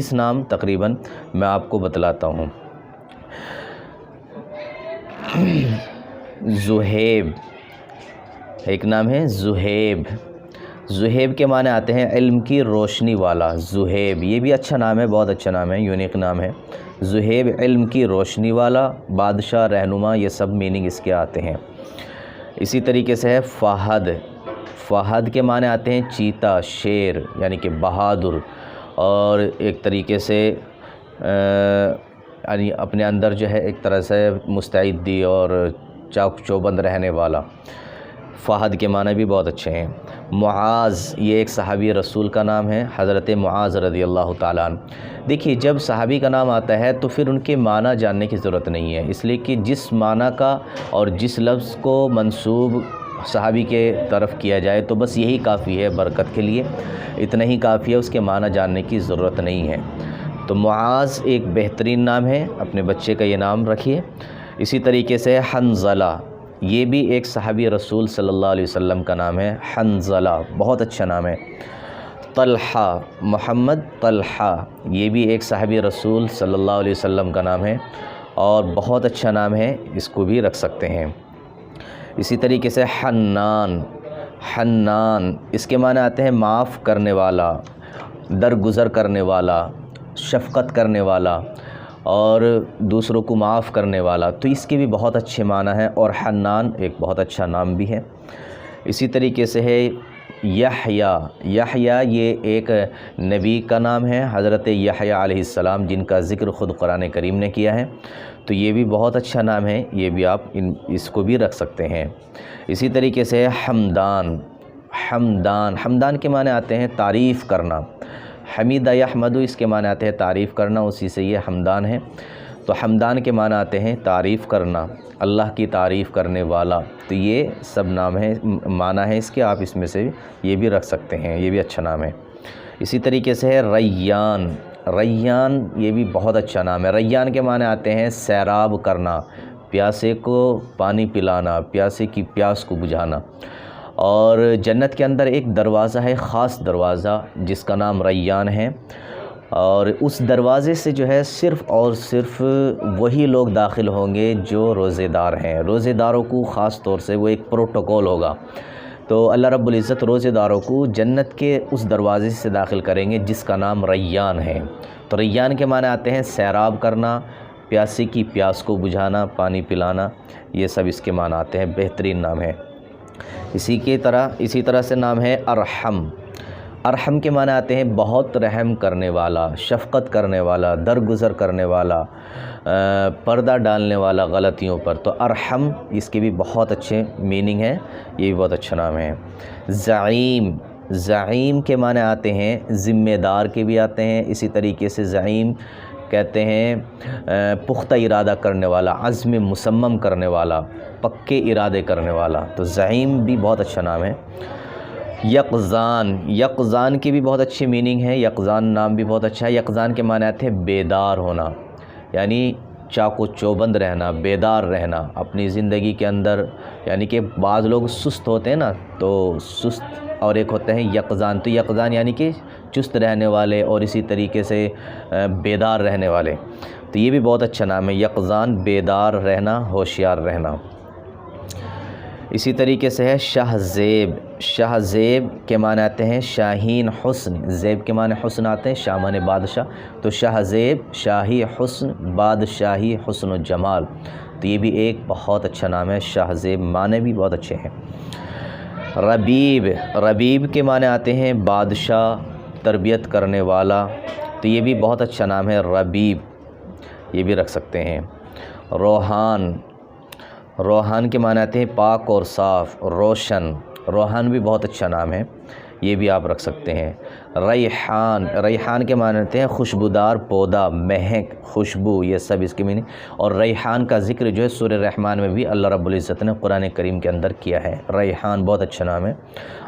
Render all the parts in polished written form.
اس نام تقریباً میں آپ کو بتلاتا ہوں۔ زہیب، ایک نام ہے زہیب۔ زہیب کے معنی آتے ہیں علم کی روشنی والا۔ زہیب یہ بھی اچھا نام ہے، بہت اچھا نام ہے، یونیک نام ہے۔ زہیب علم کی روشنی والا، بادشاہ، رہنما، یہ سب میننگ اس کے آتے ہیں۔ اسی طریقے سے ہے فہد۔ فہد کے معنی آتے ہیں چیتا، شیر، یعنی کہ بہادر، اور ایک طریقے سے یعنی اپنے اندر جو ہے ایک طرح سے مستعدی اور چاق چوبند رہنے والا۔ فہد کے معنی بھی بہت اچھے ہیں۔ معاذ یہ ایک صحابی رسول کا نام ہے، حضرت معاذ رضی اللہ تعالیٰ عنہ۔ دیکھیے جب صحابی کا نام آتا ہے تو پھر ان کے معنی جاننے کی ضرورت نہیں ہے، اس لیے کہ جس معنی کا اور جس لفظ کو منسوب صحابی کے طرف کیا جائے تو بس یہی کافی ہے برکت کے لیے، اتنا ہی کافی ہے، اس کے معنی جاننے کی ضرورت نہیں ہے۔ تو معاذ ایک بہترین نام ہے، اپنے بچے کا یہ نام رکھیے۔ اسی طریقے سے حنظلہ، یہ بھی ایک صحابی رسول صلی اللہ علیہ وسلم کا نام ہے، حنظلہ بہت اچھا نام ہے۔ طلحہ، محمد طلحہ، یہ بھی ایک صحابی رسول صلی اللہ علیہ وسلم کا نام ہے اور بہت اچھا نام ہے، اس کو بھی رکھ سکتے ہیں۔ اسی طریقے سے حنان، حنان اس کے معنی آتے ہیں معاف کرنے والا، درگزر کرنے والا، شفقت کرنے والا اور دوسروں کو معاف کرنے والا، تو اس کے بھی بہت اچھے معنی ہیں، اور حنان ایک بہت اچھا نام بھی ہے۔ اسی طریقے سے ہے یحییٰ۔ یحییٰ یہ ایک نبی کا نام ہے، حضرت یحییٰ علیہ السلام، جن کا ذکر خود قرآن کریم نے کیا ہے، تو یہ بھی بہت اچھا نام ہے، یہ بھی آپ اس کو بھی رکھ سکتے ہیں۔ اسی طریقے سے حمدان۔ حمدان، حمدان کے معنی آتے ہیں تعریف کرنا۔ حمیدہ یحمد، اس کے معنی آتے ہیں تعریف کرنا، اسی سے یہ حمدان ہے۔ تو حمدان کے معنی آتے ہیں تعریف کرنا، اللہ کی تعریف کرنے والا، تو یہ سب نام ہے، معنی ہے اس کے، آپ اس میں سے یہ بھی رکھ سکتے ہیں، یہ بھی اچھا نام ہے۔ اسی طریقے سے ہے ریان۔ ریان یہ بھی بہت اچھا نام ہے۔ ریان کے معنی آتے ہیں سیراب کرنا، پیاسے کو پانی پلانا، پیاسے کی پیاس کو بجھانا۔ اور جنت کے اندر ایک دروازہ ہے، خاص دروازہ، جس کا نام ریان ہے، اور اس دروازے سے جو ہے صرف اور صرف وہی لوگ داخل ہوں گے جو روزے دار ہیں۔ روزے داروں کو خاص طور سے وہ ایک پروٹوکول ہوگا، تو اللہ رب العزت روزے داروں کو جنت کے اس دروازے سے داخل کریں گے جس کا نام ریان ہے۔ تو ریان کے معنی آتے ہیں سیراب کرنا، پیاسے کی پیاس کو بجھانا، پانی پلانا، یہ سب اس کے معنی آتے ہیں، بہترین نام ہے۔ اسی طرح سے نام ہے ارحم۔ ارحم کے معنی آتے ہیں بہت رحم کرنے والا، شفقت کرنے والا، درگزر کرنے والا، پردہ ڈالنے والا غلطیوں پر، تو ارحم اس کے بھی بہت اچھے میننگ ہیں، یہ بھی بہت اچھا نام ہے۔ زعیم۔ زعیم کے معنی آتے ہیں ذمہ دار کے بھی آتے ہیں، اسی طریقے سے زعیم کہتے ہیں پختہ ارادہ کرنے والا، عزم مصمم کرنے والا، پکے ارادے کرنے والا، تو زعیم بھی بہت اچھا نام ہے۔ یقظان۔ یقظان کی بھی بہت اچھی میننگ ہے، یقظان نام بھی بہت اچھا ہے۔ یقظان کے معنی آتے ہیں بیدار ہونا، یعنی چاق و چوبند رہنا، بیدار رہنا اپنی زندگی کے اندر، یعنی کہ بعض لوگ سست ہوتے ہیں نا، تو سست، اور ایک ہوتے ہیں یقظان، تو یقظان یعنی کہ چست رہنے والے اور اسی طریقے سے بیدار رہنے والے، تو یہ بھی بہت اچھا نام ہے، یقظان، بیدار رہنا، ہوشیار رہنا۔ اسی طریقے سے ہے شاہ زیب۔ شاہ زیب کے معنی آتے ہیں شاہین حسن، زیب کے معنی حسن آتے ہیں، شاہ معنی بادشاہ، تو شاہ زیب شاہی حسن، بادشاہی حسن و جمال، تو یہ بھی ایک بہت اچھا نام ہے، شاہ زیب، معنی بھی بہت اچھے ہیں۔ ربیب۔ ربیب کے معنی آتے ہیں بادشاہ، تربیت کرنے والا، تو یہ بھی بہت اچھا نام ہے، ربیب، یہ بھی رکھ سکتے ہیں۔ روحان۔ روحان کے معنی آتے ہیں پاک اور صاف، روشن، روحان بھی بہت اچھا نام ہے، یہ بھی آپ رکھ سکتے ہیں۔ ریحان۔ ریحان کے معنی آتے ہیں خوشبودار پودا، مہک، خوشبو، یہ سب اس کی معنی، اور ریحان کا ذکر جو ہے سورہ رحمان میں بھی اللہ رب العزت نے قرآن کریم کے اندر کیا ہے۔ ریحان بہت اچھا نام ہے۔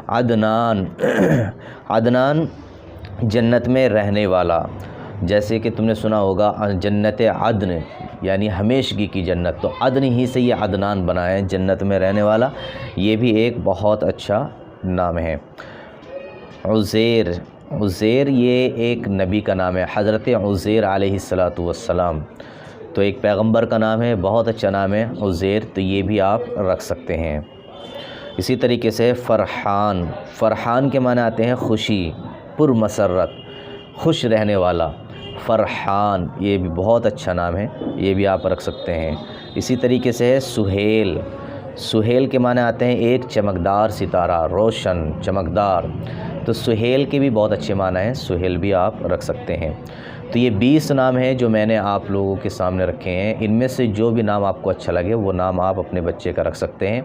عدنان۔ عدنان جنت میں رہنے والا، جیسے کہ تم نے سنا ہوگا جنت عدن یعنی ہمیشگی کی جنت، تو عدن ہی سے یہ عدنان بنا ہے، جنت میں رہنے والا، یہ بھی ایک بہت اچھا نام ہے۔ عزیر۔ عزیر یہ ایک نبی کا نام ہے، حضرت عزیر علیہ الصلاۃ والسلام، تو ایک پیغمبر کا نام ہے، بہت اچھا نام ہے عزیر، تو یہ بھی آپ رکھ سکتے ہیں۔ اسی طریقے سے فرحان، فرحان کے معنی آتے ہیں خوشی، پرمسرت، خوش رہنے والا، فرحان یہ بھی بہت اچھا نام ہے، یہ بھی آپ رکھ سکتے ہیں۔ اسی طریقے سے ہے سہیل، سہیل کے معنی آتے ہیں ایک چمکدار ستارہ، روشن، چمکدار، تو سہیل کے بھی بہت اچھے معنی ہیں، سہیل بھی آپ رکھ سکتے ہیں۔ تو یہ 20 نام ہیں جو میں نے آپ لوگوں کے سامنے رکھے ہیں، ان میں سے جو بھی نام آپ کو اچھا لگے وہ نام آپ اپنے بچے کا رکھ سکتے ہیں۔